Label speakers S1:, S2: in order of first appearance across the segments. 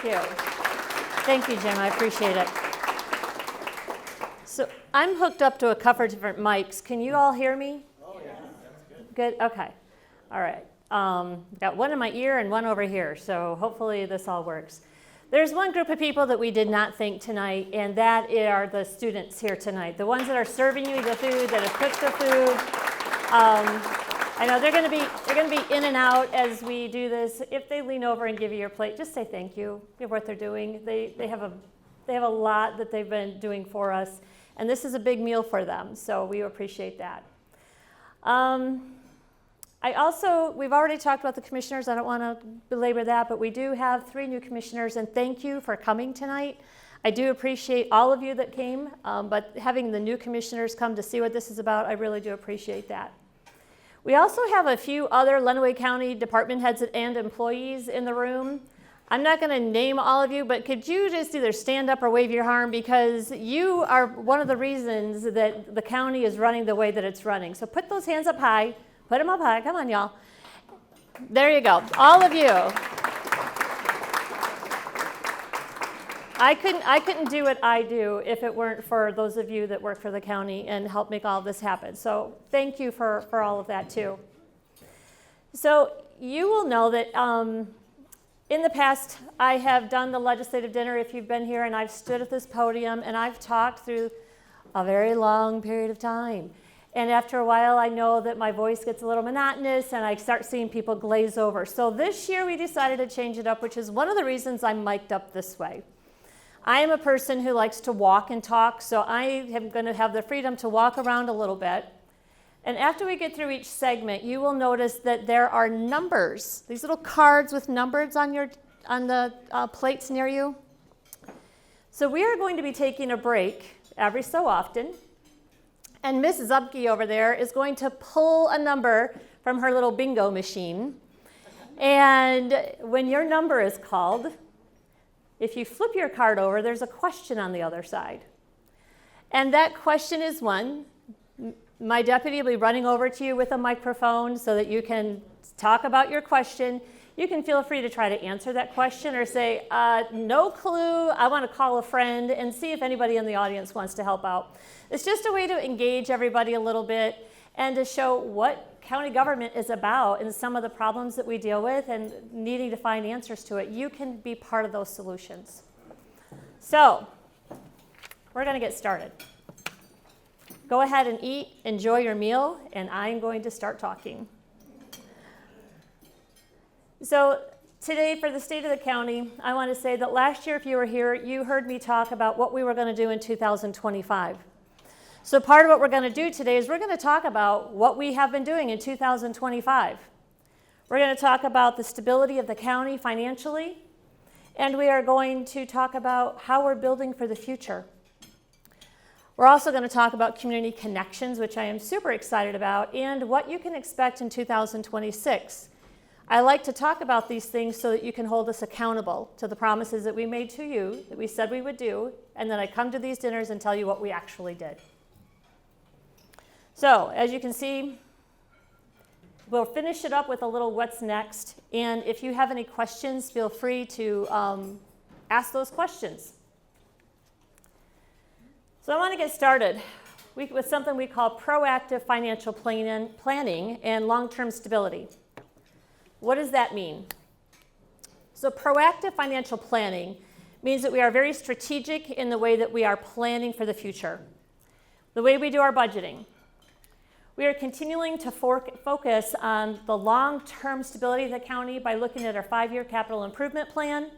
S1: Thank you. Thank you, Jim. I appreciate it. So I'm hooked up to a couple of different mics. Can you all hear me?
S2: Oh, yeah. That's good.
S1: Good? Okay. All right. Got one in my ear and one over here, so hopefully this all works. There's one group of people that we did not thank tonight, and that are the students here tonight, the ones that are serving you the food, that have cooked the food. I know they're going to be in and out as we do this. If they lean over and give you your plate, just say thank you for what they're doing. They have a lot that they've been doing for us, and this is a big meal for them, so we appreciate that. We've already talked about the commissioners. I don't want to belabor that, but we do have 3 new commissioners, and thank you for coming tonight. I do appreciate all of you that came, but having the new commissioners come to see what this is about, I really do appreciate that. We also have a few other Lenawee County department heads and employees in the room. I'm not going to name all of you, but could you just either stand up or wave your arm, because you are one of the reasons that the county is running the way that it's running. So put those hands up high. Put them up high. Come on, y'all. There you go. All of you. I couldn't do what I do if it weren't for those of you that work for the county and help make all of this happen. So thank you for all of that too. So you will know that in the past I have done the legislative dinner if you've been here, and I've stood at this podium and I've talked through a very long period of time. And after a while, I know that my voice gets a little monotonous and I start seeing people glaze over. So this year we decided to change it up, which is one of the reasons I'm mic'd up this way. I am a person who likes to walk and talk, so I am going to have the freedom to walk around a little bit. And after we get through each segment, you will notice that there are numbers, these little cards with numbers on the plates near you. So we are going to be taking a break every so often. And Mrs. Upke over there is going to pull a number from her little bingo machine. And when your number is called, if you flip your card over, there's a question on the other side. And that question is one. My deputy will be running over to you with a microphone so that you can talk about your question. You can feel free to try to answer that question or say, no clue, I want to call a friend, and see if anybody in the audience wants to help out. It's just a way to engage everybody a little bit and to show what county government is about and some of the problems that we deal with and needing to find answers to it. You can be part of those solutions. So we're going to get started. Go ahead and eat, enjoy your meal, and I'm going to start talking. So today, for the state of the county, I want to say that last year, if you were here, you heard me talk about what we were going to do in 2025. So part of what we're going to do today is we're going to talk about what we have been doing in 2025. We're going to talk about the stability of the county financially, and we are going to talk about how we're building for the future. We're also going to talk about community connections, which I am super excited about, and what you can expect in 2026. I like to talk about these things so that you can hold us accountable to the promises that we made to you, that we said we would do, and then I come to these dinners and tell you what we actually did. So, as you can see, we'll finish it up with a little what's next, and if you have any questions, feel free to ask those questions. So I want to get started with something we call proactive financial planning and long-term stability. What does that mean? So proactive financial planning means that we are very strategic in the way that we are planning for the future, the way we do our budgeting. We are continuing to focus on the long-term stability of the county by looking at our 5-year capital improvement plan.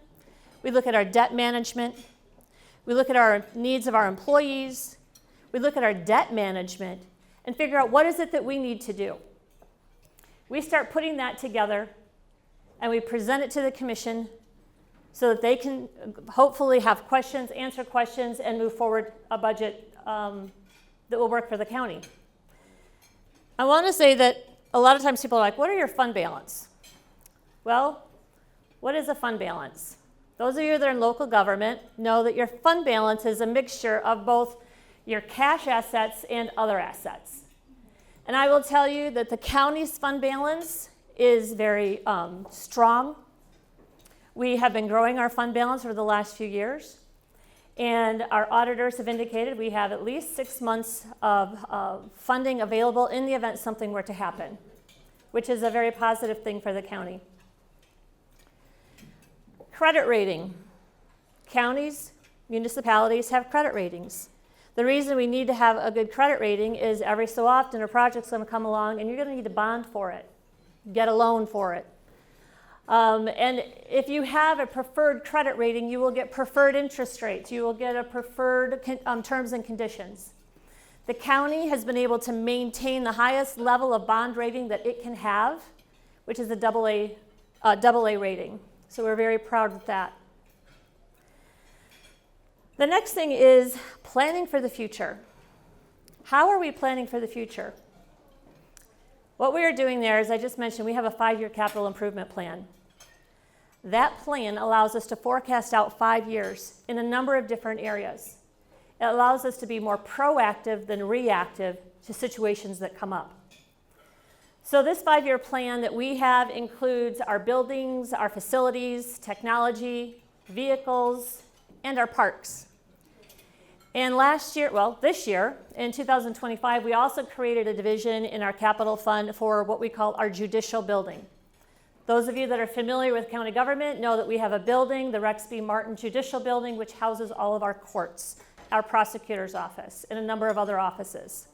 S1: We look at our debt management. We look at our needs of our employees. We look at our debt management and figure out what is it that we need to do. We start putting that together and we present it to the commission so that they can hopefully have questions, answer questions, and move forward a budget that will work for the county. I want to say that a lot of times people are like, what are your fund balance? Well, what is a fund balance? Those of you that are in local government know that your fund balance is a mixture of both your cash assets and other assets. And I will tell you that the county's fund balance is very strong. We have been growing our fund balance over the last few years, and our auditors have indicated we have at least 6 months of funding available in the event something were to happen, which is a very positive thing for the county. Credit rating. Counties, municipalities have credit ratings. The reason we need to have a good credit rating is every so often a project's going to come along and you're going to need to bond for it, get a loan for it. And if you have a preferred credit rating, you will get preferred interest rates. You will get a preferred terms and conditions. The county has been able to maintain the highest level of bond rating that it can have, which is a double A rating. So we're very proud of that. The next thing is planning for the future. How are we planning for the future? What we are doing there, as I just mentioned, we have a 5-year capital improvement plan. That plan allows us to forecast out 5 years in a number of different areas. It allows us to be more proactive than reactive to situations that come up. So this 5-year plan that we have includes our buildings, our facilities, technology, vehicles, and our parks. And this year, in 2025, we also created a division in our capital fund for what we call our judicial building. Those of you that are familiar with county government know that we have a building, the Rex B. Martin Judicial Building, which houses all of our courts, our prosecutor's office, and a number of other offices.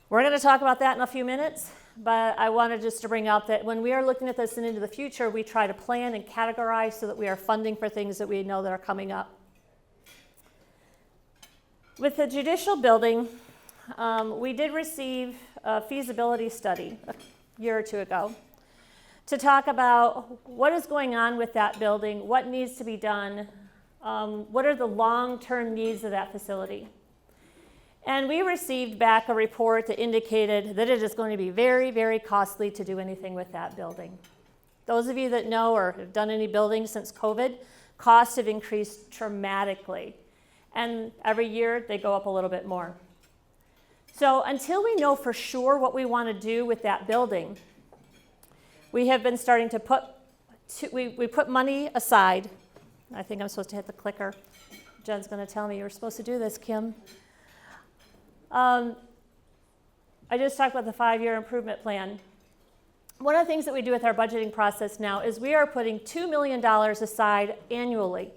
S1: We're going to talk about that in a few minutes, but I wanted just to bring up that when we are looking at this and into the future, we try to plan and categorize so that we are funding for things that we know that are coming up. With the judicial building, we did receive a feasibility study a year or two ago to talk about what is going on with that building, what needs to be done, what are the long-term needs of that facility. And we received back a report that indicated that it is going to be very, very costly to do anything with that building. Those of you that know or have done any building since COVID, costs have increased dramatically. And every year they go up a little bit more. So until we know for sure what we want to do with that building, we have been starting to we put money aside. I think I'm supposed to hit the clicker. Jen's going to tell me you were supposed to do this, Kim. I just talked about the 5-year improvement plan. One of the things that we do with our budgeting process now is we are putting $2 million aside annually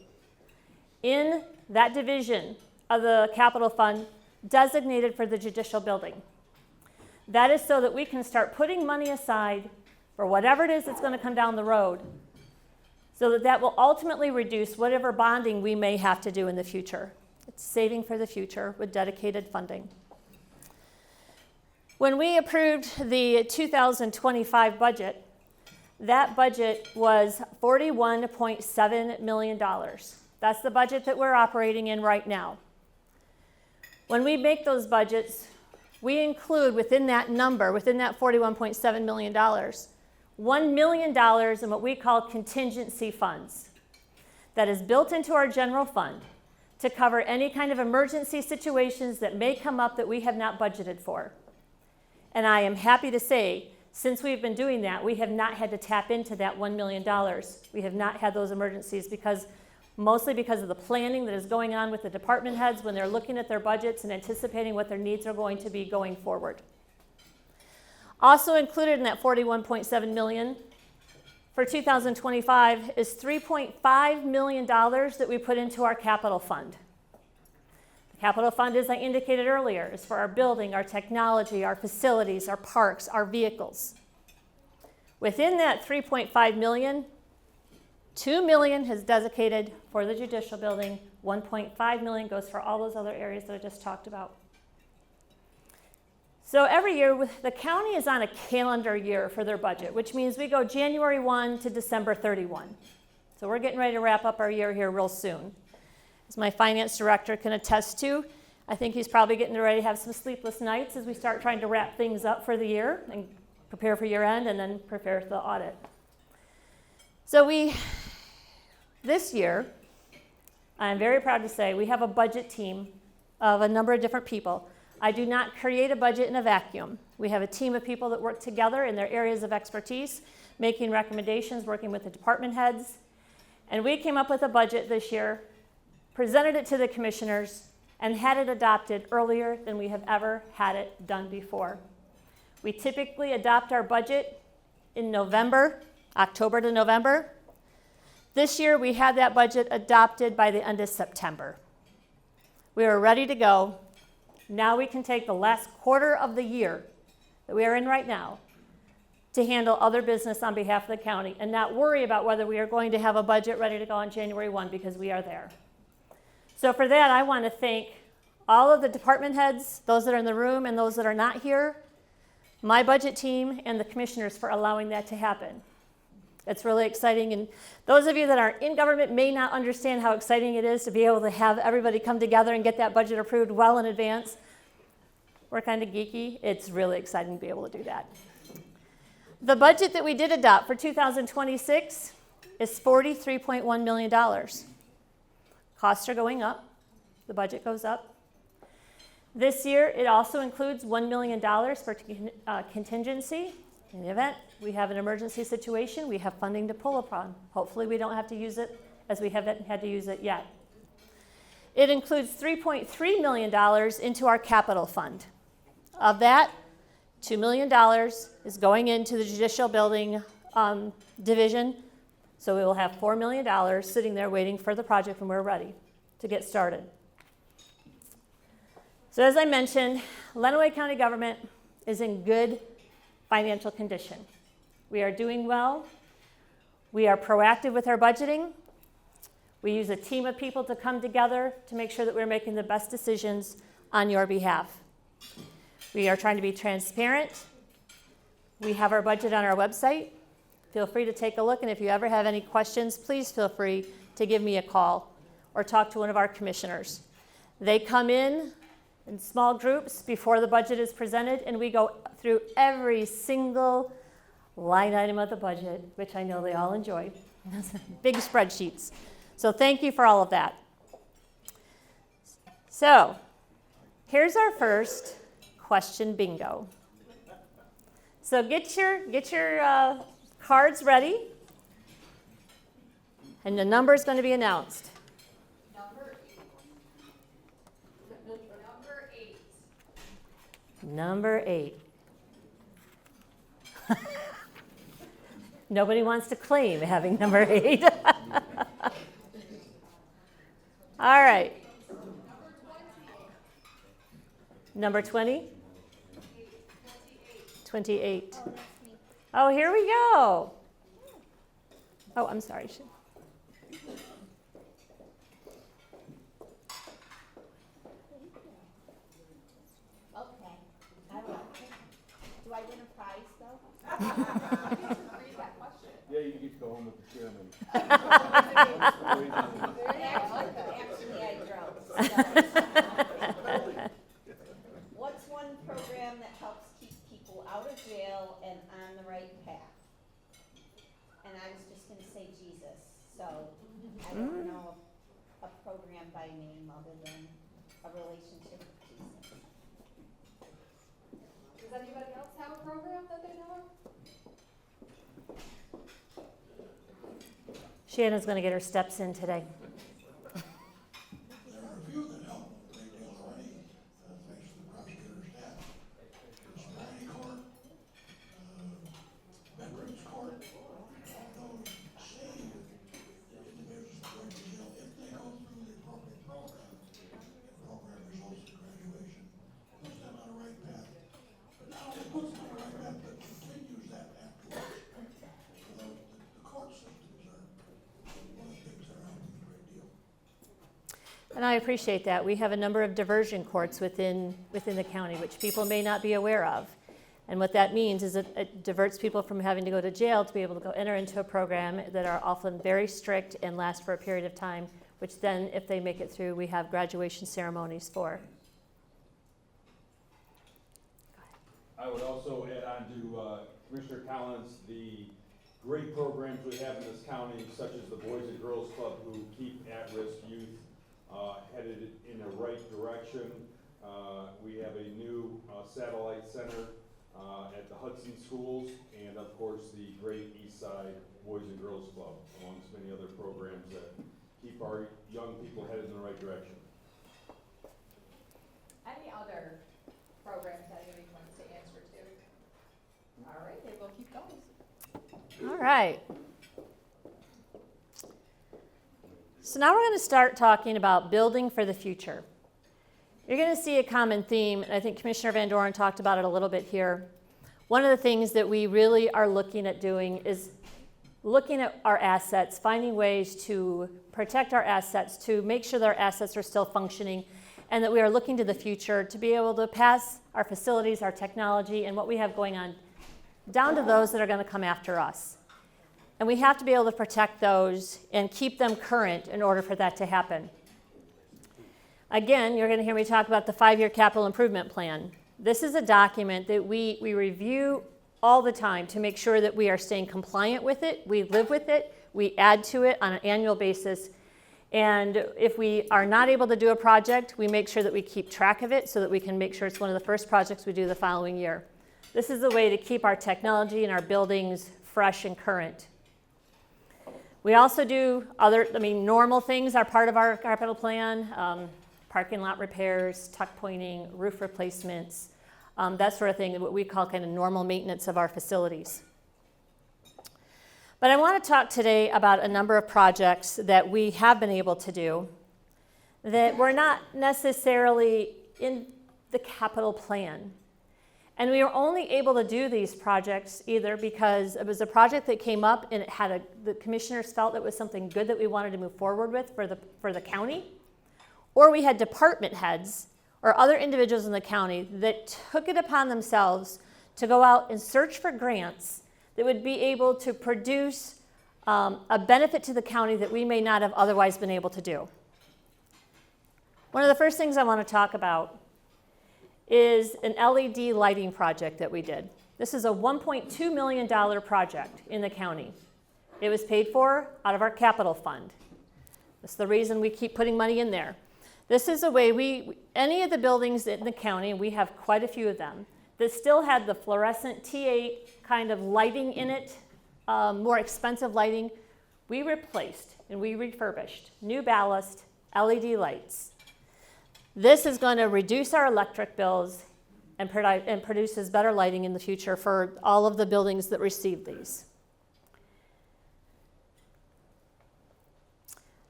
S1: in that division of the capital fund designated for the judicial building. That is so that we can start putting money aside for whatever it is that's going to come down the road, so that that will ultimately reduce whatever bonding we may have to do in the future. It's saving for the future with dedicated funding. When we approved the 2025 budget, that budget was $41.7 million. That's the budget that we're operating in right now. When we make those budgets, we include within that number, within that $41.7 million, $1 million in what we call contingency funds. That is built into our general fund to cover any kind of emergency situations that may come up that we have not budgeted for. And I am happy to say, since we've been doing that, we have not had to tap into that $1 million. We have not had those emergencies mostly because of the planning that is going on with the department heads when they're looking at their budgets and anticipating what their needs are going to be going forward. Also included in that $41.7 million for 2025 is $3.5 million that we put into our capital fund. The capital fund, as I indicated earlier, is for our building, our technology, our facilities, our parks, our vehicles. Within that $3.5 million, $2 million is dedicated for the judicial building, $1.5 million goes for all those other areas that I just talked about. So every year, the county is on a calendar year for their budget, which means we go January 1 to December 31. So we're getting ready to wrap up our year here real soon. As my finance director can attest to, I think he's probably getting ready to have some sleepless nights as we start trying to wrap things up for the year and prepare for year end and then prepare for the audit. So this year, I'm very proud to say we have a budget team of a number of different people. I do not create a budget in a vacuum. We have a team of people that work together in their areas of expertise, making recommendations, working with the department heads. And we came up with a budget this year, presented it to the commissioners, and had it adopted earlier than we have ever had it done before. We typically adopt our budget in November, October to November. This year, we had that budget adopted by the end of September. We are ready to go. Now we can take the last quarter of the year that we are in right now to handle other business on behalf of the county and not worry about whether we are going to have a budget ready to go on January 1 because we are there. So for that, I want to thank all of the department heads, those that are in the room and those that are not here, my budget team, and the commissioners for allowing that to happen. It's really exciting, and those of you that aren't in government may not understand how exciting it is to be able to have everybody come together and get that budget approved well in advance. We're kind of geeky. It's really exciting to be able to do that. The budget that we did adopt for 2026 is $43.1 million. Costs are going up. The budget goes up. This year, it also includes $1 million for contingency. In the event we have an emergency situation, we have funding to pull upon. Hopefully, we don't have to use it as we haven't had to use it yet. It includes $3.3 million into our capital fund. Of that, $2 million is going into the judicial building division. So we will have $4 million sitting there waiting for the project when we're ready to get started. So as I mentioned, Lenawee County government is in good financial condition. We are doing well. We are proactive with our budgeting. We use a team of people to come together to make sure that we're making the best decisions on your behalf. We are trying to be transparent. We have our budget on our website. Feel free to take a look, and if you ever have any questions, please feel free to give me a call or talk to one of our commissioners. They come in small groups before the budget is presented, and we go through every single line item of the budget, which I know they all enjoy. Big spreadsheets. So thank you for all of that. So here's our first question bingo. So get your cards ready, and the number is going to be announced. Number 8. Nobody wants to claim having number 8. All right. Number 20? 28. Oh, here we go. Oh, I'm sorry.
S2: Do I win a prize, though?
S3: Yeah, you get to go home with the chairman.
S2: Actually, I drove. What's one program that helps keep people out of jail and on the right path? And I was just going to say Jesus. So I don't know a program by name other than a relationship with Jesus.
S4: Does anybody else have a program that they know of?
S1: Shannon's going to get her steps in today.
S5: There are a few that help a great deal already, thanks to the prosecutor's staff. Sobriety court, veterans court, all those save individuals going to jail if they go through the appropriate program. The program results in graduation, puts them on the right path. But not only puts them on the right path, but continues that afterwards. So the court systems are one of the things that are helping a great deal.
S1: And I appreciate that. We have a number of diversion courts within the county, which people may not be aware of. And what that means is it diverts people from having to go to jail to be able to go enter into a program that are often very strict and last for a period of time, which then, if they make it through, we have graduation ceremonies for.
S3: I would also add on to Commissioner Collins, the great programs we have in this county, such as the Boys and Girls Club, who keep at-risk youth headed in the right direction. We have a new satellite center at the Hudson schools, and of course the great East Side Boys and Girls Club, amongst many other programs that keep our young people headed in the right direction.
S4: Any other programs that anybody wants to answer to? All right, then we'll keep going.
S1: All right. So now we're going to start talking about building for the future. You're going to see a common theme, and I think Commissioner Van Doren talked about it a little bit here. One of the things that we really are looking at doing is looking at our assets, finding ways to protect our assets, to make sure that our assets are still functioning, and that we are looking to the future to be able to pass our facilities, our technology, and what we have going on down to those that are going to come after us. And we have to be able to protect those and keep them current in order for that to happen. Again, you're going to hear me talk about the 5-year capital improvement plan. This is a document that we review all the time to make sure that we are staying compliant with it, we live with it, we add to it on an annual basis. And if we are not able to do a project, we make sure that we keep track of it so that we can make sure it's one of the first projects we do the following year. This is a way to keep our technology and our buildings fresh and current. We also do normal things are part of our capital plan. Parking lot repairs, tuck pointing, roof replacements, that sort of thing, what we call kind of normal maintenance of our facilities. But I want to talk today about a number of projects that we have been able to do that were not necessarily in the capital plan. And we were only able to do these projects either because it was a project that came up and it had the commissioners felt it was something good that we wanted to move forward with for the county, or we had department heads or other individuals in the county that took it upon themselves to go out and search for grants that would be able to produce a benefit to the county that we may not have otherwise been able to do. One of the first things I want to talk about is an LED lighting project that we did. This is a $1.2 million project in the county. It was paid for out of our capital fund. That's the reason we keep putting money in there. This is a way any of the buildings in the county, and we have quite a few of them, that still had the fluorescent T8 kind of lighting in it, more expensive lighting, we replaced and we refurbished new ballast LED lights. This is going to reduce our electric bills and produces better lighting in the future for all of the buildings that receive these.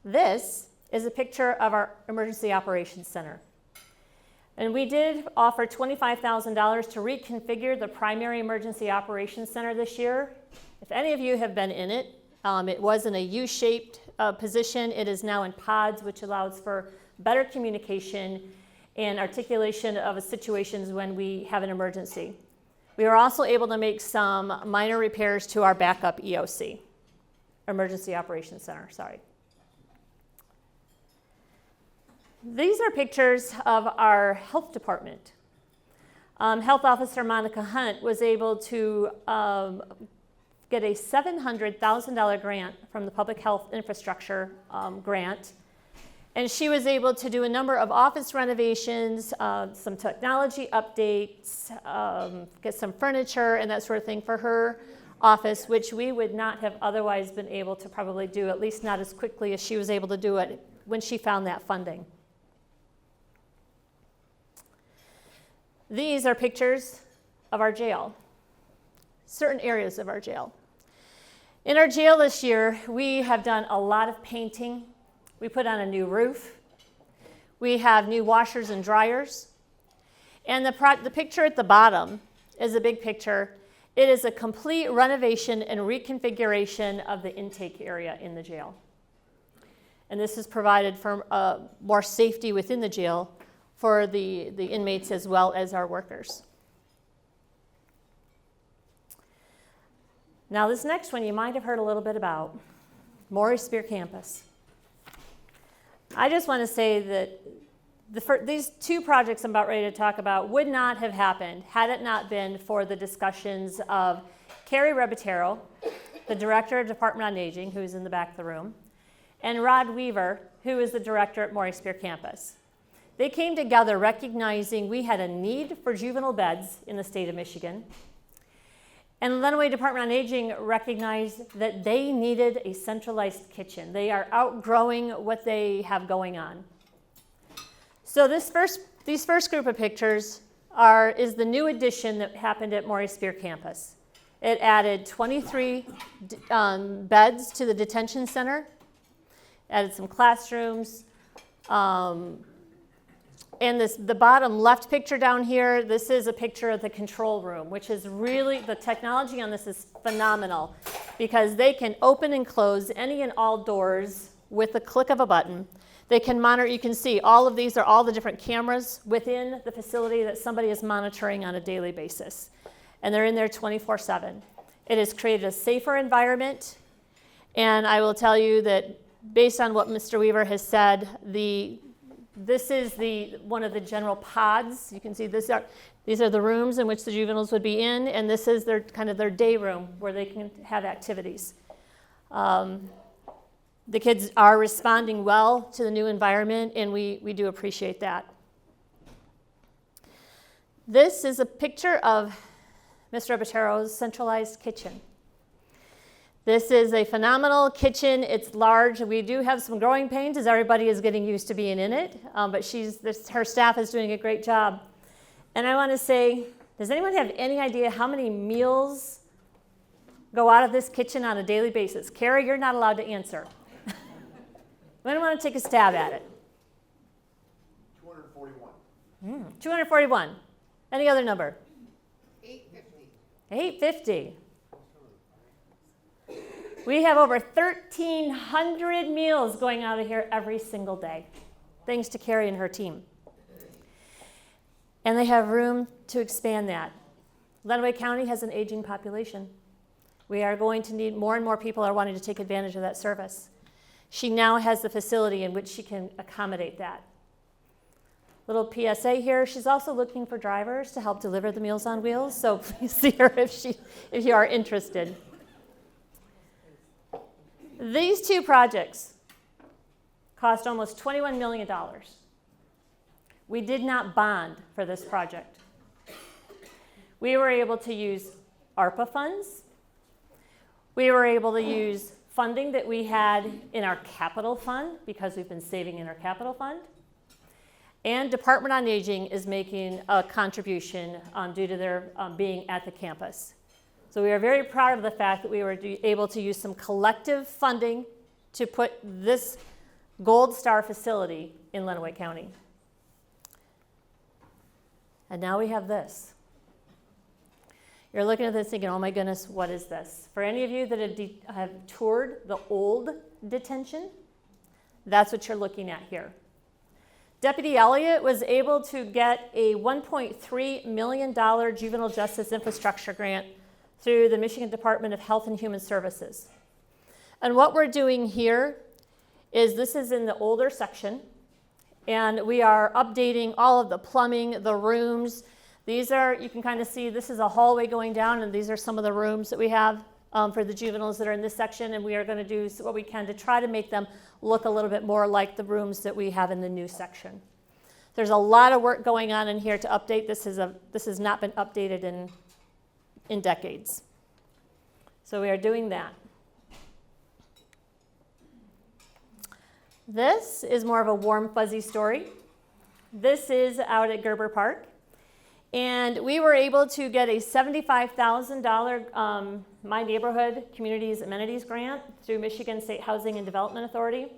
S1: This is a picture of our Emergency Operations Center. And we did offer $25,000 to reconfigure the primary Emergency Operations Center this year. If any of you have been in it, it was in a U-shaped position. It is now in pods, which allows for better communication and articulation of situations when we have an emergency. We were also able to make some minor repairs to our backup EOC, Emergency Operations Center, sorry. These are pictures of our health department. Health Officer Monica Hunt was able to get a $700,000 grant from the Public Health Infrastructure grant. And she was able to do a number of office renovations, some technology updates, get some furniture and that sort of thing for her office, which we would not have otherwise been able to probably do, at least not as quickly as she was able to do it when she found that funding. These are pictures of our jail, certain areas of our jail. In our jail this year, we have done a lot of painting. We put on a new roof. We have new washers and dryers. And the picture at the bottom is a big picture. It is a complete renovation and reconfiguration of the intake area in the jail. And this has provided for more safety within the jail for the inmates as well as our workers. Now this next one you might have heard a little bit about, Maury Spear Campus. I just want to say that these two projects I'm about ready to talk about would not have happened had it not been for the discussions of Carrie Rebatero, the Director of Department on Aging, who is in the back of the room, and Rod Weaver, who is the Director at Maury Spear Campus. They came together recognizing we had a need for juvenile beds in the state of Michigan, And Lenawee Department on Aging recognized that they needed a centralized kitchen. They are outgrowing what they have going on. So these first group of pictures is the new addition that happened at Morris Spear campus. It added 23 beds to the detention center, added some classrooms, and the bottom left picture down here, this is a picture of the control room, which is really, the technology on this is phenomenal because they can open and close any and all doors with the click of a button. They can monitor, you can see all of these are all the different cameras within the facility that somebody is monitoring on a daily basis. And they're in there 24/7. It has created a safer environment. And I will tell you that based on what Mr. Weaver has said, this is one of the general pods. You can see these are the rooms in which the juveniles would be in, and this is their kind of their day room where they can have activities. The kids are responding well to the new environment, and we do appreciate that. This is a picture of Mr. Abatero's centralized kitchen. This is a phenomenal kitchen. It's large. We do have some growing pains as everybody is getting used to being in it, but her staff is doing a great job. And I want to say, does anyone have any idea how many meals go out of this kitchen on a daily basis? Carrie, you're not allowed to answer. Anyone want to take a stab at it?
S5: 241.
S1: 241. Any other number?
S4: 850.
S1: 850. We have over 1,300 meals going out of here every single day, thanks to Carrie and her team. And they have room to expand that. Lenawee County has an aging population. We are going to need more and more people are wanting to take advantage of that service. She now has the facility in which she can accommodate that. Little PSA here, she's also looking for drivers to help deliver the Meals on Wheels, so please see her if you are interested. These two projects cost almost $21 million. We did not bond for this project. We were able to use ARPA funds. We were able to use funding that we had in our capital fund because we've been saving in our capital fund. And Department on Aging is making a contribution due to their being at the campus. So we are very proud of the fact that we were able to use some collective funding to put this Gold Star facility in Lenawee County. And now we have this. You're looking at this thinking, oh my goodness, what is this? For any of you that have toured the old detention, that's what you're looking at here. Deputy Elliott was able to get a $1.3 million juvenile justice infrastructure grant through the Michigan Department of Health and Human Services. And what we're doing here is this is in the older section, and we are updating all of the plumbing, the rooms. These are, you can kind of see, this is a hallway going down, and these are some of the rooms that we have for the juveniles that are in this section, and we are going to do what we can to try to make them look a little bit more like the rooms that we have in the new section. There's a lot of work going on in here to update. This has not been updated in decades. So we are doing that. This is more of a warm, fuzzy story. This is out at Gerber Park. And we were able to get a $75,000 My Neighborhood Communities Amenities Grant through Michigan State Housing and Development Authority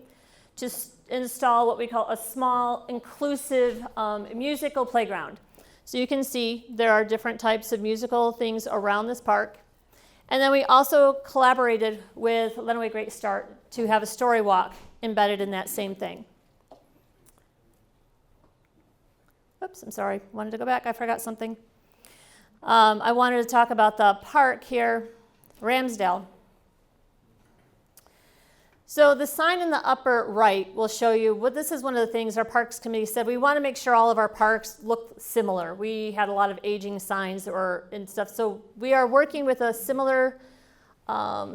S1: to install what we call a small, inclusive musical playground. So you can see there are different types of musical things around this park. And then we also collaborated with Lenawee Great Start to have a story walk embedded in that same thing. Oops, I'm sorry. Wanted to go back. I forgot something. I wanted to talk about the park here, Ramsdale. So the sign in the upper right will show you, this is one of the things our Parks Committee said, we want to make sure all of our parks look similar. We had a lot of aging signs and stuff, so we are working with a similar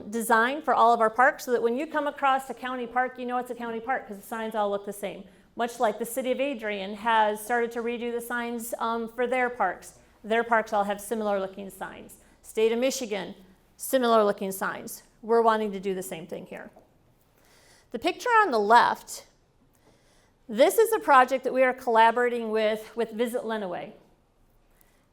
S1: design for all of our parks so that when you come across a county park, you know it's a county park because the signs all look the same. Much like the City of Adrian has started to redo the signs for their parks. Their parks all have similar looking signs. State of Michigan, similar looking signs. We're wanting to do the same thing here. The picture on the left, this is a project that we are collaborating with Visit Lenawee.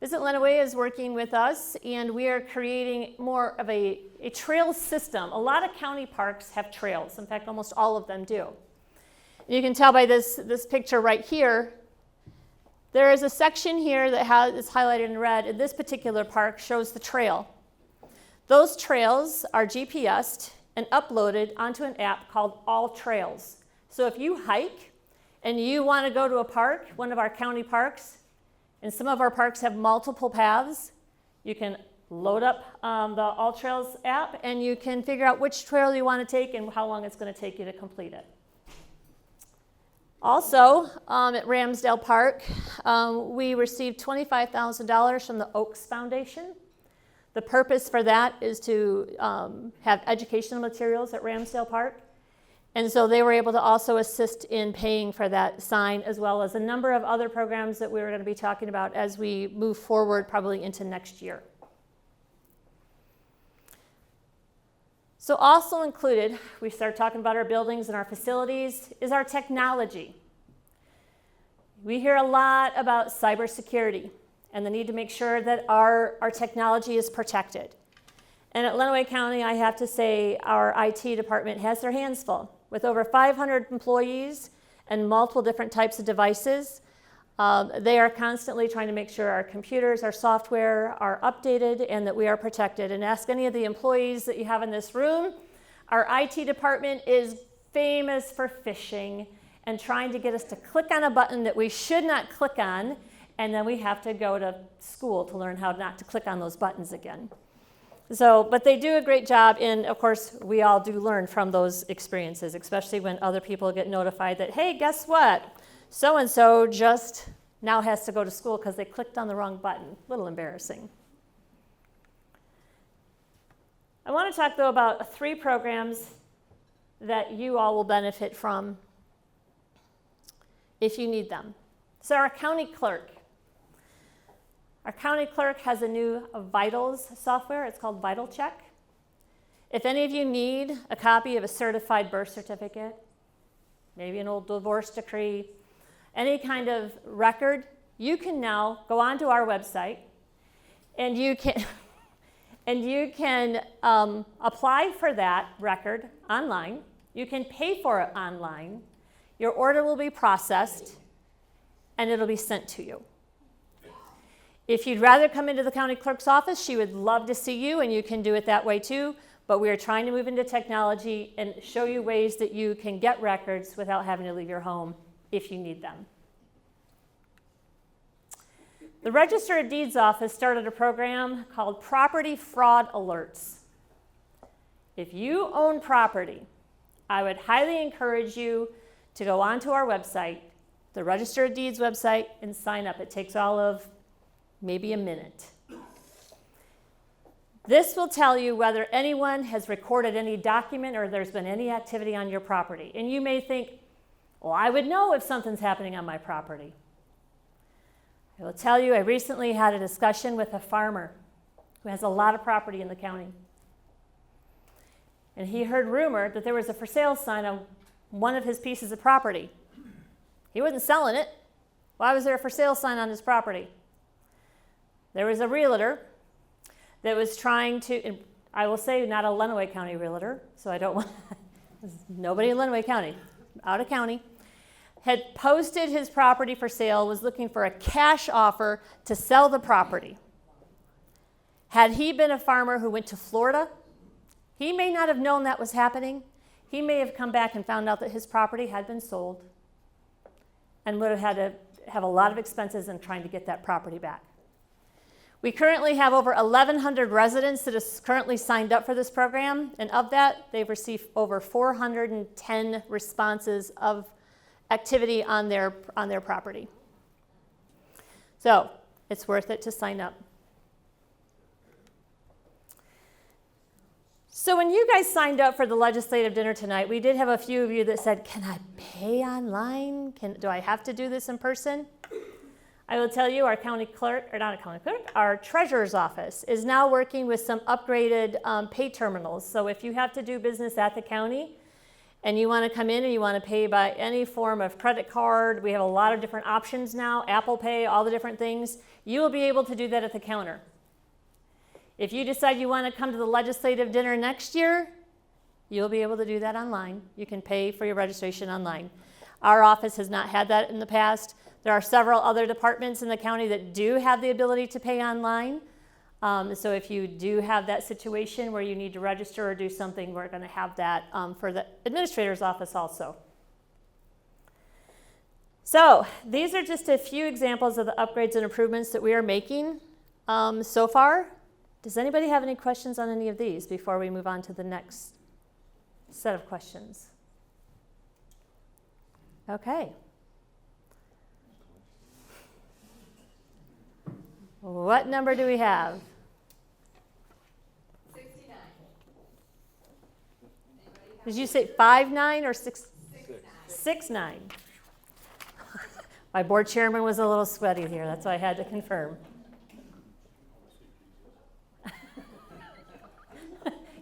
S1: Visit Lenawee is working with us, and we are creating more of a trail system. A lot of county parks have trails. In fact, almost all of them do. You can tell by this picture right here, there is a section here that is highlighted in red, and this particular park shows the trail. Those trails are GPSed and uploaded onto an app called All Trails. So if you hike and you want to go to a park, one of our county parks, and some of our parks have multiple paths, you can load up the All Trails app and you can figure out which trail you want to take and how long it's going to take you to complete it. Also, at Ramsdale Park, we received $25,000 from the Oaks Foundation. The purpose for that is to have educational materials at Ramsdale Park. And so they were able to also assist in paying for that sign, as well as a number of other programs that we were going to be talking about as we move forward probably into next year. So also included, we start talking about our buildings and our facilities, is our technology. We hear a lot about cybersecurity and the need to make sure that our technology is protected. And at Lenawee County, I have to say our IT department has their hands full. With over 500 employees and multiple different types of devices, they are constantly trying to make sure our computers, our software are updated and that we are protected. And ask any of the employees that you have in this room, our IT department is famous for phishing and trying to get us to click on a button that we should not click on, and then we have to go to school to learn how not to click on those buttons again. So, but they do a great job, and of course, we all do learn from those experiences, especially when other people get notified that, hey, guess what? So-and-so just now has to go to school because they clicked on the wrong button. A little embarrassing. I want to talk, though, about 3 programs that you all will benefit from if you need them. So our county clerk. Our county clerk has a new Vitals software. It's called Vital Check. If any of you need a copy of a certified birth certificate, maybe an old divorce decree, any kind of record, you can now go onto our website and you can apply for that record online. You can pay for it online. Your order will be processed and it'll be sent to you. If you'd rather come into the county clerk's office, she would love to see you, and you can do it that way too. But we are trying to move into technology and show you ways that you can get records without having to leave your home if you need them. The Register of Deeds office started a program called Property Fraud Alerts. If you own property, I would highly encourage you to go onto our website, the Register of Deeds website, and sign up. It takes all of maybe a minute. This will tell you whether anyone has recorded any document or there's been any activity on your property. And you may think, well, I would know if something's happening on my property. I will tell you, I recently had a discussion with a farmer who has a lot of property in the county. And he heard rumor that there was a for sale sign on one of his pieces of property. He wasn't selling it. Why was there a for sale sign on his property? There was a realtor that was trying to, and I will say not a Lenawee County realtor, so I don't want, nobody in Lenawee County, out of county, had posted his property for sale, was looking for a cash offer to sell the property. Had he been a farmer who went to Florida, he may not have known that was happening. He may have come back and found out that his property had been sold and would have had to have a lot of expenses in trying to get that property back. We currently have over 1,100 residents that is currently signed up for this program, and of that, they've received over 410 responses of activity on their property. So it's worth it to sign up. So when you guys signed up for the legislative dinner tonight, we did have a few of you that said, can I pay online? Do I have to do this in person? I will tell you, our county clerk, or not a county clerk, our treasurer's office is now working with some upgraded pay terminals. So if you have to do business at the county and you want to come in and you want to pay by any form of credit card, we have a lot of different options now, Apple Pay, all the different things. You will be able to do that at the counter. If you decide you want to come to the legislative dinner next year, you'll be able to do that online. You can pay for your registration online. Our office has not had that in the past. There are several other departments in the county that do have the ability to pay online. So if you do have that situation where you need to register or do something, we're going to have that for the administrator's office also. So these are just a few examples of the upgrades and improvements that we are making so far. Does anybody have any questions on any of these before we move on to the next set of questions? Okay. What number do we have?
S4: 69.
S1: Did you say 5-9 or 6-9? My board chairman was a little sweaty here. That's why I had to confirm.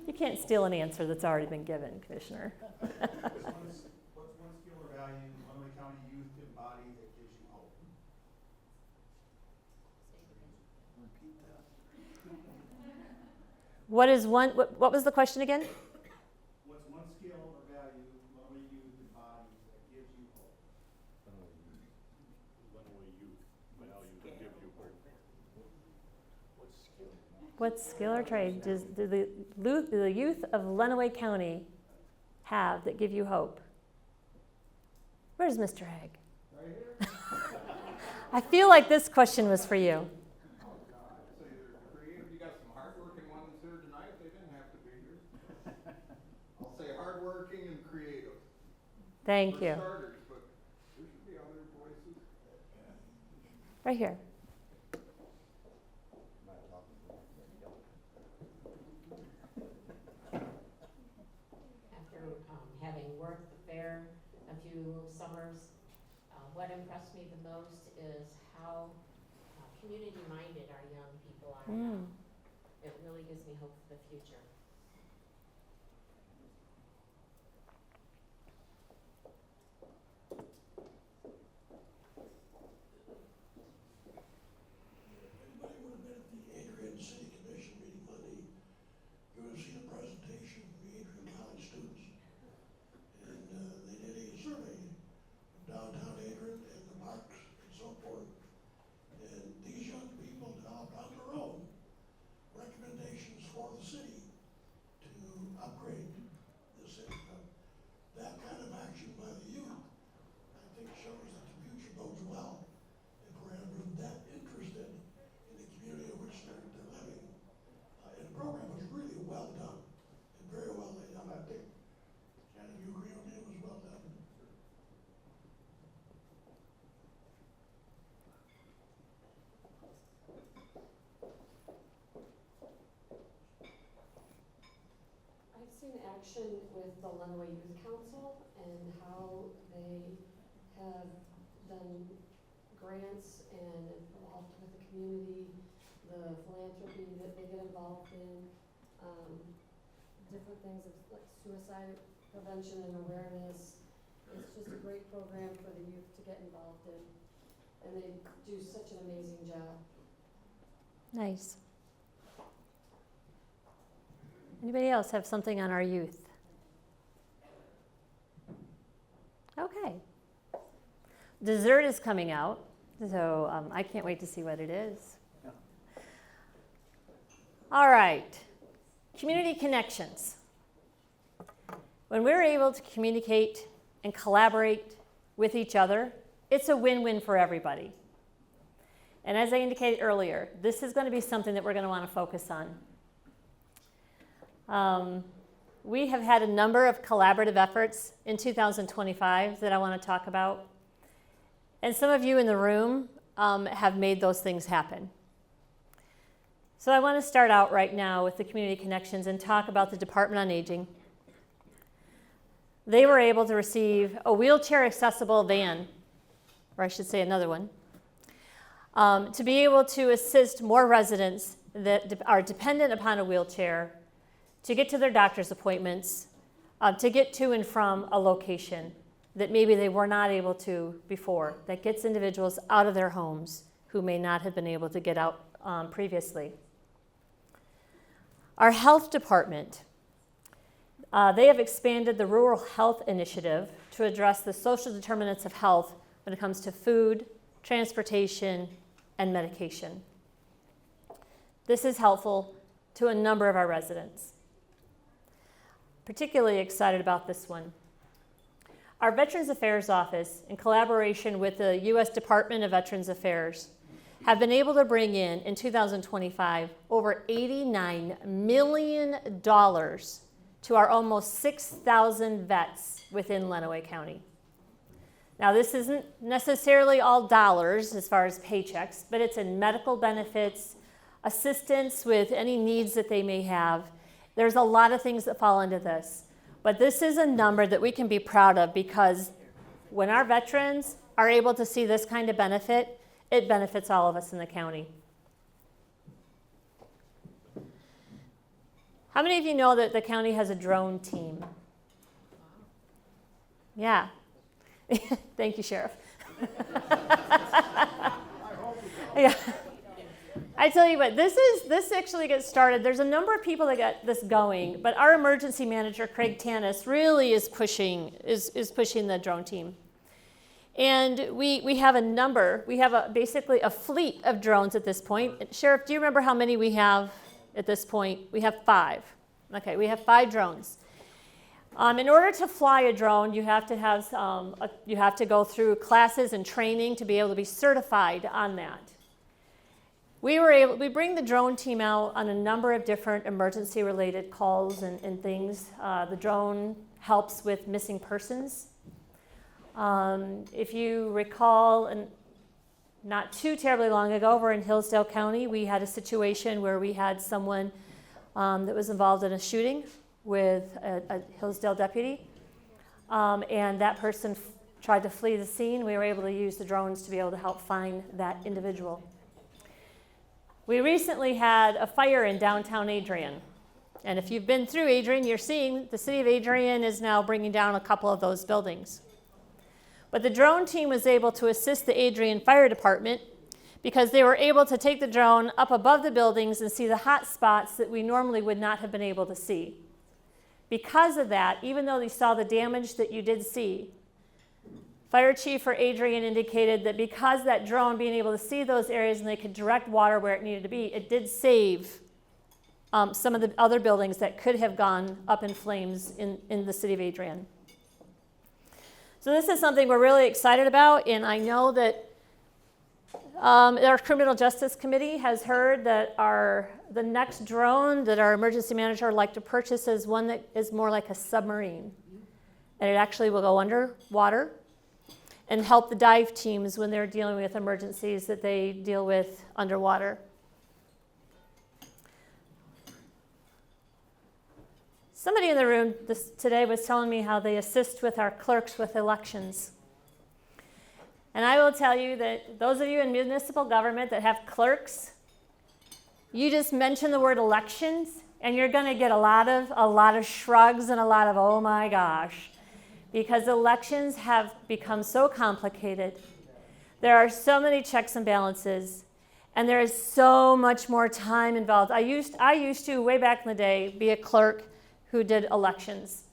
S1: You can't steal an answer that's already been given, Commissioner.
S6: What's one skill or value Lenawee County youth embody that gives you hope?
S1: What was the question again?
S6: What's one skill or value Lenawee youth embody that gives you hope?
S7: Lenawee youth value that give you hope.
S1: What skill or trade do the youth of Lenawee County have that give you hope? Where's Mr. Haig?
S6: Right here.
S1: I feel like this question was for you.
S6: Oh, God. I'd say they're creative. You got some hardworking ones here tonight. They didn't have to be here. I'll say hardworking and creative.
S1: Thank
S6: For
S1: you.
S6: starters, but there should be other voices.
S1: Right here.
S8: After having worked the fair a few summers, what impressed me the most is how community-minded our young people are now. It really gives me hope for the future.
S5: Anybody would have been at the Adrian City Commission meeting Monday, you would have seen a presentation from the Adrian College students. And they did a survey of downtown Adrian and the parks and so forth. And these young people developed on their own recommendations for the city to upgrade the city. That kind of action by the youth, I think, shows that the future bodes well if we're ever that interested in the community in which they're living. And the program was really well done and very well laid out. I think, Shannon, you agree with me, it was well done.
S8: I've seen action with the Lenawee Youth Council and how they have done grants and involved with the community, the philanthropy that they get involved in, different things like suicide prevention and awareness. It's just a great program for the youth to get involved in, and they do such an amazing job.
S1: Nice. Anybody else have something on our youth? Okay. Dessert is coming out, so I can't wait to see what it is. All right. Community connections. When we're able to communicate and collaborate with each other, it's a win-win for everybody. And as I indicated earlier, this is going to be something that we're going to want to focus on. We have had a number of collaborative efforts in 2025 that I want to talk about. And some of you in the room have made those things happen. So I want to start out right now with the community connections and talk about the Department on Aging. They were able to receive a wheelchair accessible van, or I should say another one, to be able to assist more residents that are dependent upon a wheelchair to get to their doctor's appointments, to get to and from a location that maybe they were not able to before, that gets individuals out of their homes who may not have been able to get out previously. Our health department, they have expanded the Rural Health Initiative to address the social determinants of health when it comes to food, transportation, and medication. This is helpful to a number of our residents. Particularly excited about this one. Our Veterans Affairs Office, in collaboration with the U.S. Department of Veterans Affairs, have been able to bring in 2025, over $89 million to our almost 6,000 vets within Lenawee County. Now, this isn't necessarily all dollars as far as paychecks, but it's in medical benefits, assistance with any needs that they may have. There's a lot of things that fall into this. But this is a number that we can be proud of, because when our veterans are able to see this kind of benefit, it benefits all of us in the county. How many of you know that the county has a drone team? Yeah. Thank you, Sheriff. Yeah. I tell you what, this actually gets started. There's a number of people that got this going, but our emergency manager, Craig Tanis, really is pushing the drone team. And we have a number. We have basically a fleet of drones at this point. Sheriff, do you remember how many we have at this point? We have 5. Okay, we have 5 drones. In order to fly a drone, you have to go through classes and training to be able to be certified on that. We bring the drone team out on a number of different emergency-related calls and things. The drone helps with missing persons. If you recall, and not too terribly long ago, over in Hillsdale County, we had a situation where we had someone that was involved in a shooting with a Hillsdale deputy, and that person tried to flee the scene. We were able to use the drones to be able to help find that individual. We recently had a fire in downtown Adrian, and if you've been through Adrian, you're seeing the city of Adrian is now bringing down a couple of those buildings. But the drone team was able to assist the Adrian Fire Department because they were able to take the drone up above the buildings and see the hot spots that we normally would not have been able to see. Because of that, even though they saw the damage that you did see, Fire Chief for Adrian indicated that because that drone being able to see those areas and they could direct water where it needed to be, it did save some of the other buildings that could have gone up in flames in the city of Adrian. So this is something we're really excited about, and I know that our Criminal Justice Committee has heard that the next drone that our emergency manager would like to purchase is one that is more like a submarine. And it actually will go underwater and help the dive teams when they're dealing with emergencies that they deal with underwater. Somebody in the room today was telling me how they assist with our clerks with elections. And I will tell you that those of you in municipal government that have clerks, you just mention the word elections, and you're going to get a lot of shrugs and a lot of oh my gosh, because elections have become so complicated. There are so many checks and balances, and there is so much more time involved. I used to, way back in the day, be a clerk who did elections.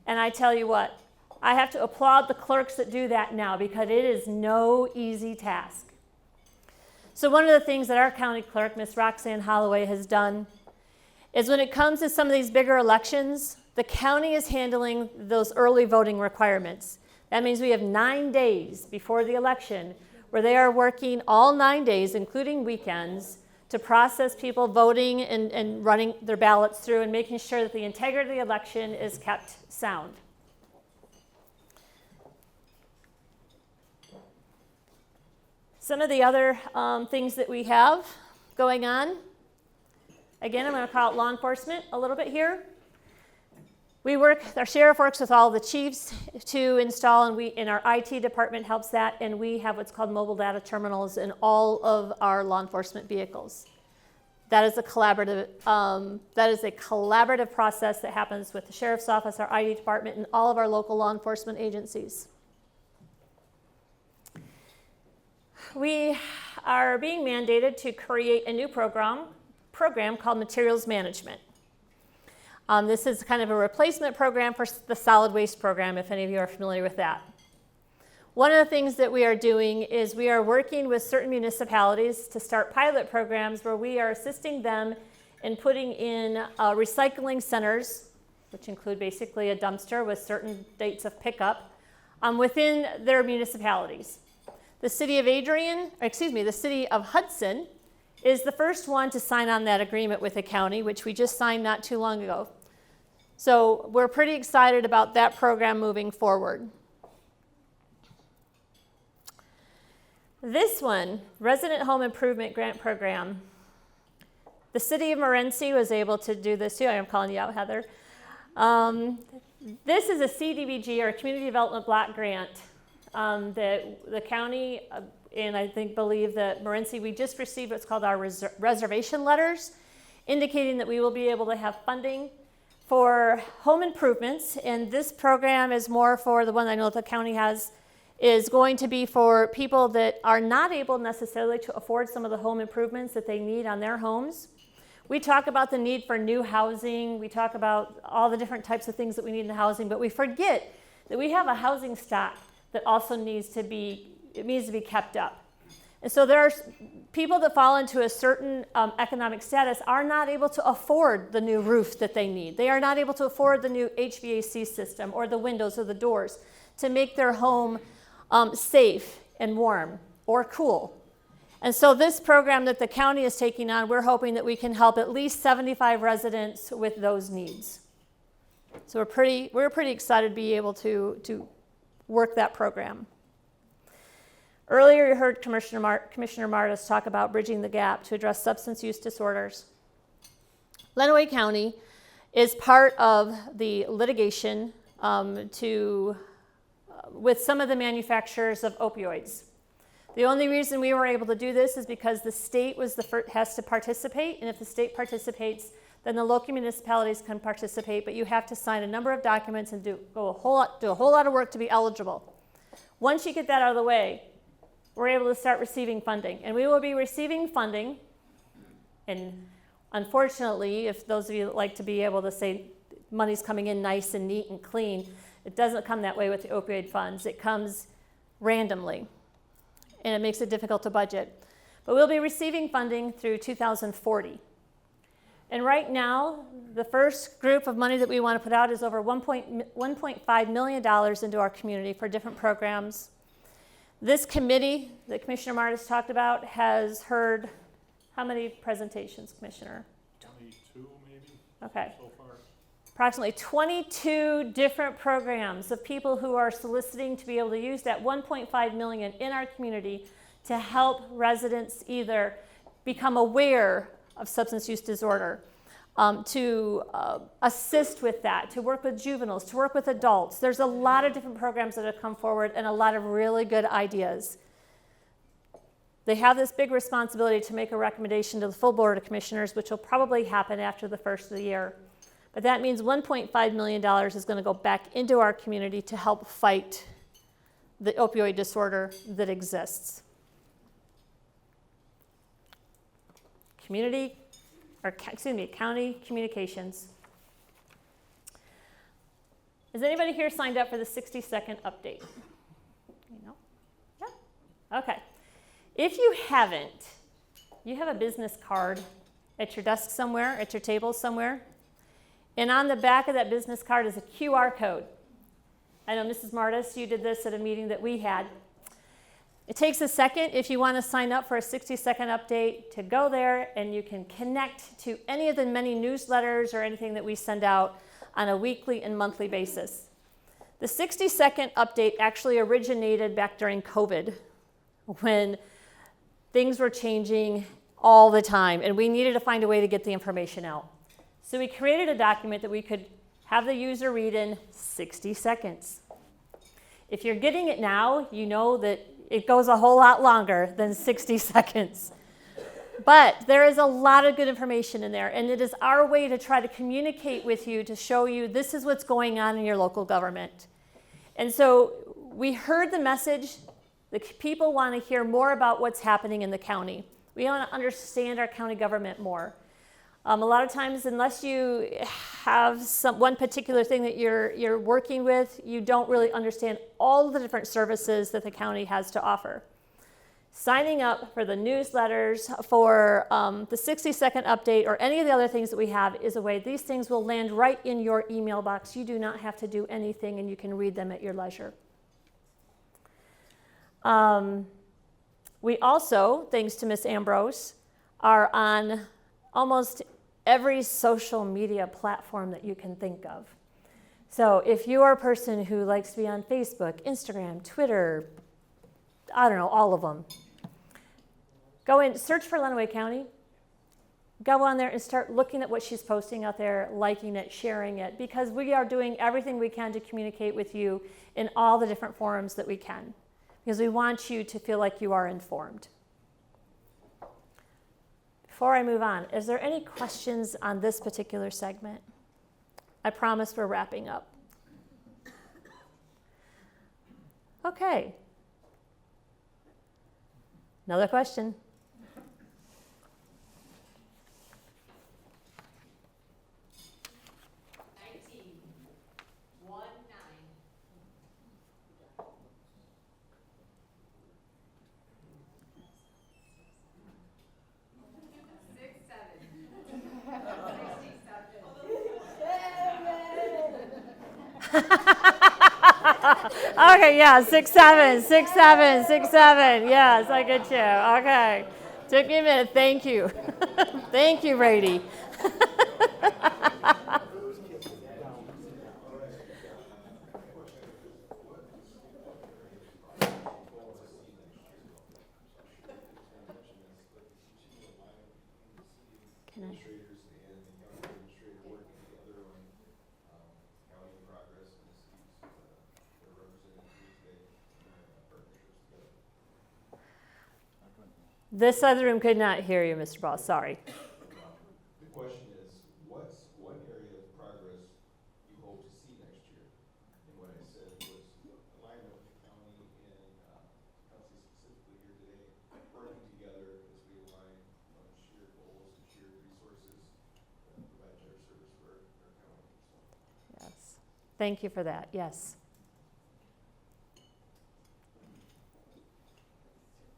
S1: And I tell you what, I have to applaud the clerks that do that now, because it is no easy task. So one of the things that our county clerk, Miss Roxanne Holloway, has done is when it comes to some of these bigger elections, the county is handling those early voting requirements. That means we have 9 days before the election where they are working all 9 days, including weekends, to process people voting and running their ballots through and making sure that the integrity of the election is kept sound. Some of the other things that we have going on, again, I'm going to call out law enforcement a little bit here. Our sheriff works with all the chiefs to install, and our IT department helps that, and we have what's called mobile data terminals in all of our law enforcement vehicles. That is a collaborative process that happens with the sheriff's office, our IT department, and all of our local law enforcement agencies. We are being mandated to create a new program called Materials Management. This is kind of a replacement program for the solid waste program, if any of you are familiar with that. One of the things that we are doing is we are working with certain municipalities to start pilot programs where we are assisting them in putting in recycling centers, which include basically a dumpster with certain dates of pickup, within their municipalities. The city of Hudson is the first one to sign on that agreement with the county, which we just signed not too long ago. So we're pretty excited about that program moving forward. This one, Resident Home Improvement Grant Program. The city of Morenci was able to do this too. I am calling you out, Heather. This is a CDBG, or a Community Development Block Grant, that the county and I believe that Morenci, we just received what's called our reservation letters, indicating that we will be able to have funding for home improvements. And this program is more for the one I know that the county has, is going to be for people that are not able necessarily to afford some of the home improvements that they need on their homes. We talk about the need for new housing. We talk about all the different types of things that we need in the housing, but we forget that we have a housing stock that also needs to be kept up. And so there are people that fall into a certain economic status are not able to afford the new roof that they need. They are not able to afford the new HVAC system or the windows or the doors to make their home safe and warm or cool. And so this program that the county is taking on, we're hoping that we can help at least 75 residents with those needs. So we're pretty excited to be able to work that program. Earlier you heard Commissioner Martis talk about bridging the gap to address substance use disorders. Lenawee County is part of the litigation with some of the manufacturers of opioids. The only reason we were able to do this is because the state has to participate, and if the state participates, then the local municipalities can participate, but you have to sign a number of documents and do a whole lot of work to be eligible. Once you get that out of the way, we're able to start receiving funding. And we will be receiving funding, and unfortunately, if those of you that like to be able to say money's coming in nice and neat and clean, it doesn't come that way with the opioid funds. It comes randomly, and it makes it difficult to budget. But we'll be receiving funding through 2040. And right now, the first group of money that we want to put out is over $1.5 million into our community for different programs. This committee that Commissioner Martis talked about has heard how many presentations, Commissioner?
S7: 22 maybe?
S1: Okay.
S7: So far.
S1: Approximately 22 different programs of people who are soliciting to be able to use that $1.5 million in our community to help residents either become aware of substance use disorder, to assist with that, to work with juveniles, to work with adults. There's a lot of different programs that have come forward and a lot of really good ideas. They have this big responsibility to make a recommendation to the full Board of Commissioners, which will probably happen after the first of the year. But that means $1.5 million is going to go back into our community to help fight the opioid disorder that exists. County communications. Is anybody here signed up for the 60-second update? No? Yeah? Okay. If you haven't, you have a business card at your desk somewhere, at your table somewhere, and on the back of that business card is a QR code. I know Mrs. Martis, you did this at a meeting that we had. It takes a second if you want to sign up for a 60-second update to go there, and you can connect to any of the many newsletters or anything that we send out on a weekly and monthly basis. The 60-second update actually originated back during COVID, when things were changing all the time, and we needed to find a way to get the information out. So we created a document that we could have the user read in 60 seconds. If you're getting it now, you know that it goes a whole lot longer than 60 seconds. But there is a lot of good information in there, and it is our way to try to communicate with you to show you this is what's going on in your local government. And so we heard the message. The people want to hear more about what's happening in the county. We want to understand our county government more. A lot of times, unless you have one particular thing that you're working with, you don't really understand all the different services that the county has to offer. Signing up for the newsletters, for the 60-second update, or any of the other things that we have is a way. These things will land right in your email box. You do not have to do anything, and you can read them at your leisure. We also, thanks to Miss Ambrose, are on almost every social media platform that you can think of. So if you are a person who likes to be on Facebook, Instagram, Twitter, I don't know, all of them, go in, search for Lenawee County, go on there and start looking at what she's posting out there, liking it, sharing it, because we are doing everything we can to communicate with you in all the different forums that we can, because we want you to feel like you are informed. Before I move on, is there any questions on this particular segment? I promise we're wrapping up. Okay. Another question. Okay, yeah, 6, 7, 6, 7, 6, 7. Yes, I get you. Okay. Took me a minute. Thank you. Thank you, Brady. Can I? This other room could not hear you, Mr. Ball. Sorry.
S9: The question is, what's one area of progress you hope to see next year? And what I said was alignment with the county and council specifically here today, working together as we align on shared goals and shared resources to provide better service for our county.
S1: Yes. Thank you for that. Yes.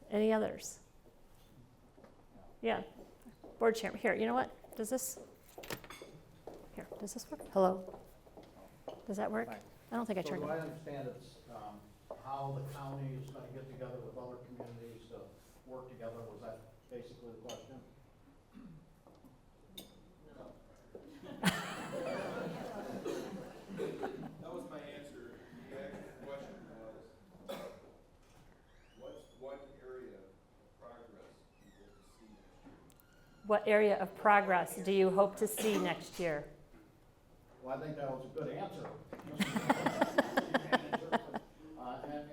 S1: Any others? Yeah, board chairman. Here, you know what? Does this work? Hello? Does that work? I don't think I
S10: So
S1: turned it
S10: do
S1: on.
S10: I understand it's how the county is going to get together with other communities to work together? Was that basically the question?
S9: That was my answer. The actual question was, what's one area of progress you hope to see next year?
S1: What area of progress do you hope to see next year?
S10: Well, I think that was a good answer.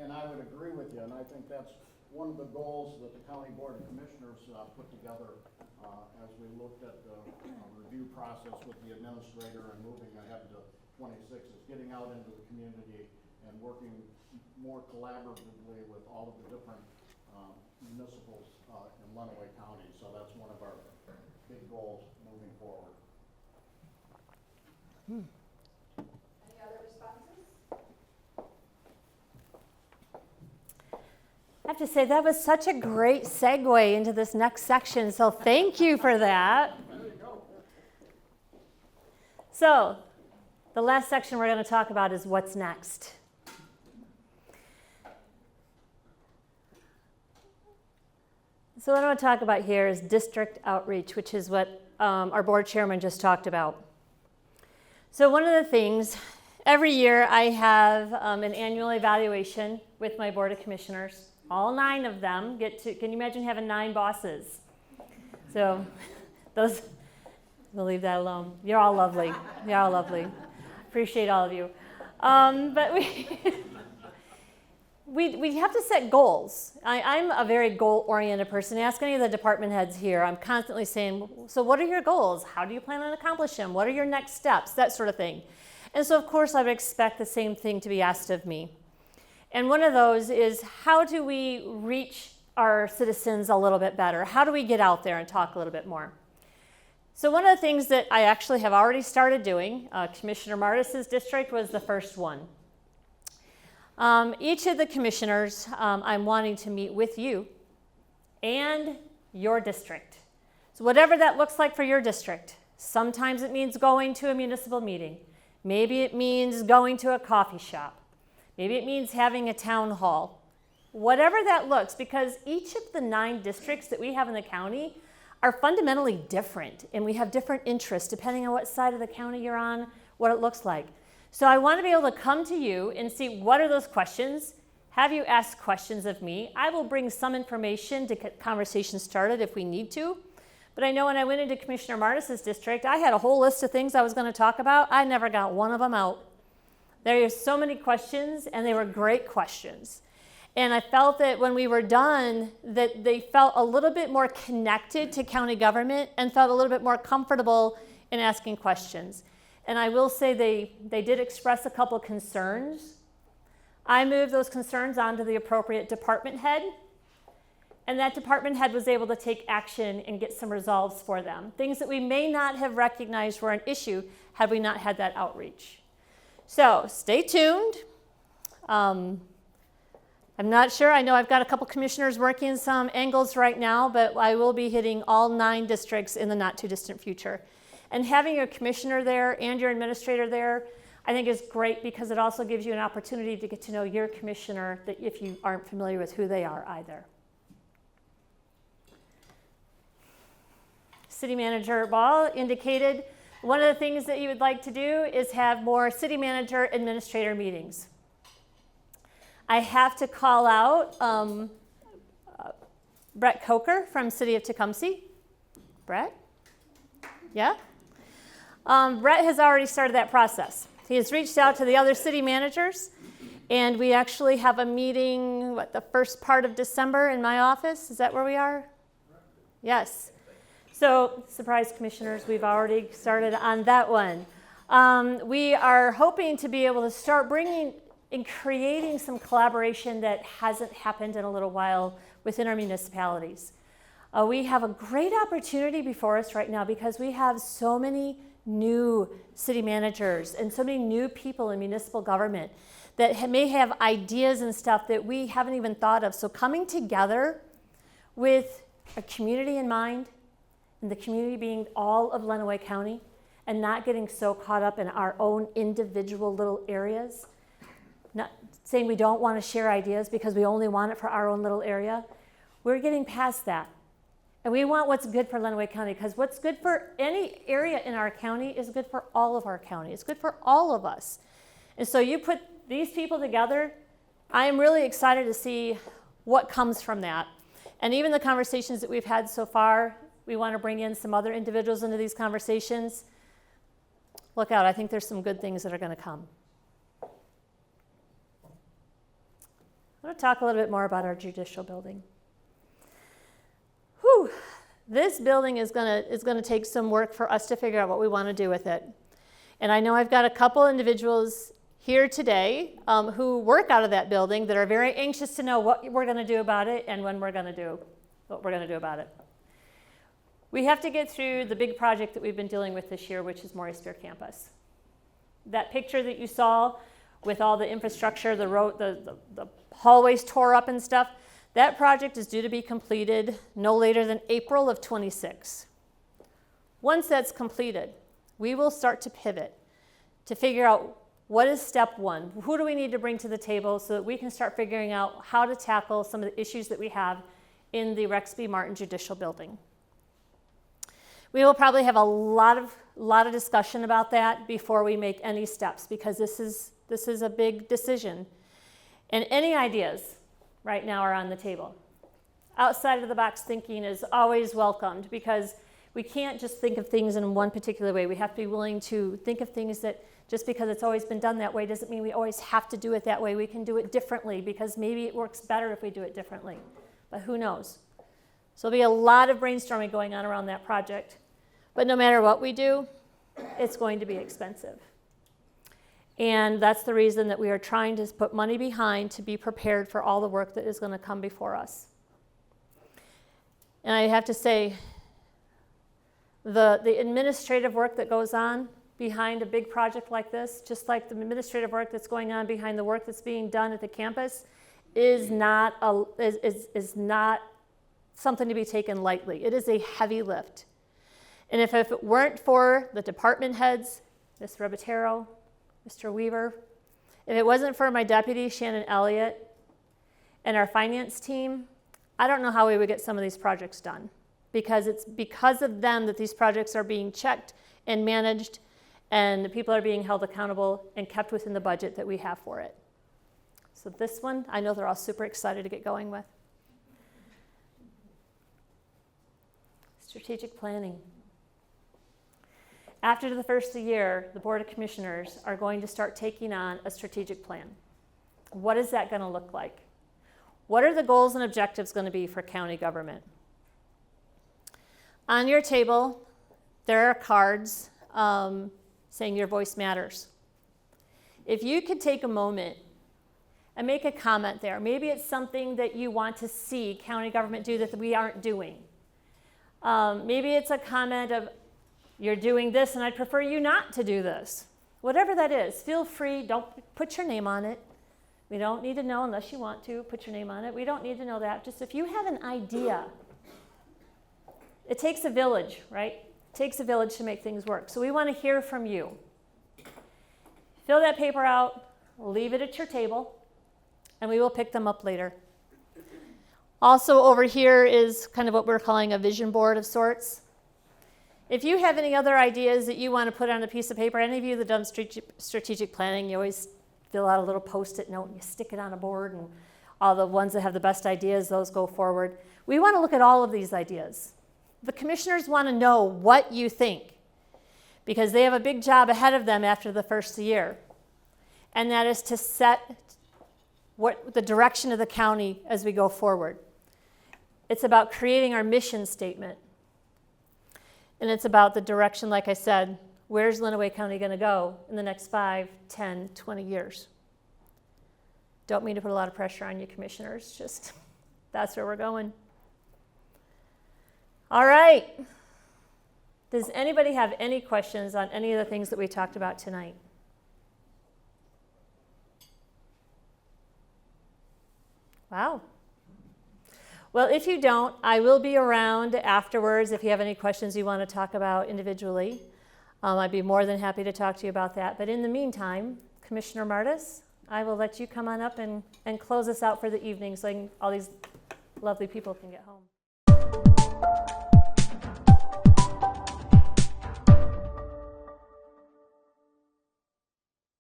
S10: And I would agree with you, and I think that's one of the goals that the County Board of Commissioners put together as we looked at the review process with the administrator and moving ahead to 26 is getting out into the community and working more collaboratively with all of the different municipals in Lenawee County. So that's one of our big goals moving forward.
S4: Any other responses?
S1: I have to say that was such a great segue into this next section, so thank you for that. So, the last section we're going to talk about is what's next. So what I want to talk about here is district outreach, which is what our board chairman just talked about. So one of the things, every year I have an annual evaluation with my board of commissioners. All 9 of them get to, can you imagine having 9 bosses? So those, we'll leave that alone. You're all lovely. You're all lovely. Appreciate all of you. But we have to set goals. I'm a very goal-oriented person. Ask any of the department heads here. I'm constantly saying, so what are your goals? How do you plan on accomplishing them? What are your next steps? That sort of thing. And so, of course, I would expect the same thing to be asked of me. And one of those is, how do we reach our citizens a little bit better? How do we get out there and talk a little bit more? So one of the things that I actually have already started doing, Commissioner Martis's district was the first one. Each of the commissioners, I'm wanting to meet with you and your district. So whatever that looks like for your district. Sometimes it means going to a municipal meeting. Maybe it means going to a coffee shop. Maybe it means having a town hall. Whatever that looks, because each of the 9 districts that we have in the county are fundamentally different, and we have different interests depending on what side of the county you're on, what it looks like. So I want to be able to come to you and see what are those questions, have you ask questions of me. I will bring some information to get conversations started if we need to. But I know when I went into Commissioner Martis's district, I had a whole list of things I was going to talk about. I never got one of them out. There are so many questions, and they were great questions. And I felt that when we were done, that they felt a little bit more connected to county government and felt a little bit more comfortable in asking questions. And I will say they did express a couple concerns. I moved those concerns onto the appropriate department head, and that department head was able to take action and get some resolves for them. Things that we may not have recognized were an issue had we not had that outreach. So stay tuned. I'm not sure. I know I've got a couple commissioners working some angles right now, but I will be hitting all 9 districts in the not too distant future. And having your commissioner there and your administrator there, I think is great because it also gives you an opportunity to get to know your commissioner that if you aren't familiar with who they are either. City Manager Ball indicated one of the things that you would like to do is have more city manager administrator meetings. I have to call out Brett Coker from City of Tecumseh. Brett? Yeah? Brett has already started that process. He has reached out to the other city managers, and we actually have a meeting, the first part of December in my office? Is that where we are? Yes. So, surprise commissioners, we've already started on that one. We are hoping to be able to start bringing and creating some collaboration that hasn't happened in a little while within our municipalities. We have a great opportunity before us right now because we have so many new city managers and so many new people in municipal government that may have ideas and stuff that we haven't even thought of. So coming together with a community in mind, and the community being all of Lenawee County, and not getting so caught up in our own individual little areas, not saying we don't want to share ideas because we only want it for our own little area. We're getting past that. And we want what's good for Lenawee County, because what's good for any area in our county is good for all of our county. It's good for all of us. And so you put these people together, I am really excited to see what comes from that. And even the conversations that we've had so far, we want to bring in some other individuals into these conversations. Look out, I think there's some good things that are going to come. I want to talk a little bit more about our judicial building. Whew. This building is going to take some work for us to figure out what we want to do with it. And I know I've got a couple individuals here today who work out of that building that are very anxious to know what we're going to do about it and when we're going to do what we're going to do about it. We have to get through the big project that we've been dealing with this year, which is Maury Spear Campus. That picture that you saw with all the infrastructure, the road, the hallways tore up and stuff, that project is due to be completed no later than April of 26. Once that's completed, we will start to pivot to figure out what is step one. Who do we need to bring to the table so that we can start figuring out how to tackle some of the issues that we have in the Rex B. Martin Judicial Building. We will probably have a lot of discussion about that before we make any steps, because this is a big decision. And any ideas right now are on the table. Outside of the box thinking is always welcomed, because We can't just think of things in one particular way. We have to be willing to think of things that just because it's always been done that way doesn't mean we always have to do it that way. We can do it differently because maybe it works better if we do it differently. But who knows? So there'll be a lot of brainstorming going on around that project. But no matter what we do, it's going to be expensive. And that's the reason that we are trying to put money behind to be prepared for all the work that is going to come before us. And I have to say, the administrative work that goes on behind a big project like this, just like the administrative work that's going on behind the work that's being done at the campus, is not something to be taken lightly. It is a heavy lift. And if it weren't for the department heads, Ms. Rebatero, Mr. Weaver, if it wasn't for my deputy, Shannon Elliott, and our finance team, I don't know how we would get some of these projects done. Because it's because of them that these projects are being checked and managed, and the people are being held accountable and kept within the budget that we have for it. So this one, I know they're all super excited to get going with. Strategic planning. After the first year, the Board of Commissioners are going to start taking on a strategic plan. What is that going to look like? What are the goals and objectives going to be for county government? On your table, there are cards saying your voice matters. If you could take a moment and make a comment there, maybe it's something that you want to see county government do that we aren't doing. Maybe it's a comment of, you're doing this and I'd prefer you not to do this. Whatever that is, feel free, don't put your name on it. We don't need to know unless you want to, put your name on it. We don't need to know that. Just if you have an idea. It takes a village, right? It takes a village to make things work. So we want to hear from you. Fill that paper out, leave it at your table, and we will pick them up later. Also over here is kind of what we're calling a vision board of sorts. If you have any other ideas that you want to put on a piece of paper, any of you that have done strategic planning, you always fill out a little Post-it note and you stick it on a board, and all the ones that have the best ideas, those go forward. We want to look at all of these ideas. The commissioners want to know what you think because they have a big job ahead of them after the first year. And that is to set what the direction of the county as we go forward. It's about creating our mission statement. And it's about the direction, like I said, where's Lenawee County going to go in the next 5, 10, 20 years? Don't mean to put a lot of pressure on you, commissioners, just that's where we're going. All right. Does anybody have any questions on any of the things that we talked about tonight? Wow. Well, if you don't, I will be around afterwards if you have any questions you want to talk about individually. I'd be more than happy to talk to you about that. But in the meantime, Commissioner Martis, I will let you come on up and close us out for the evening so all these lovely people can get home.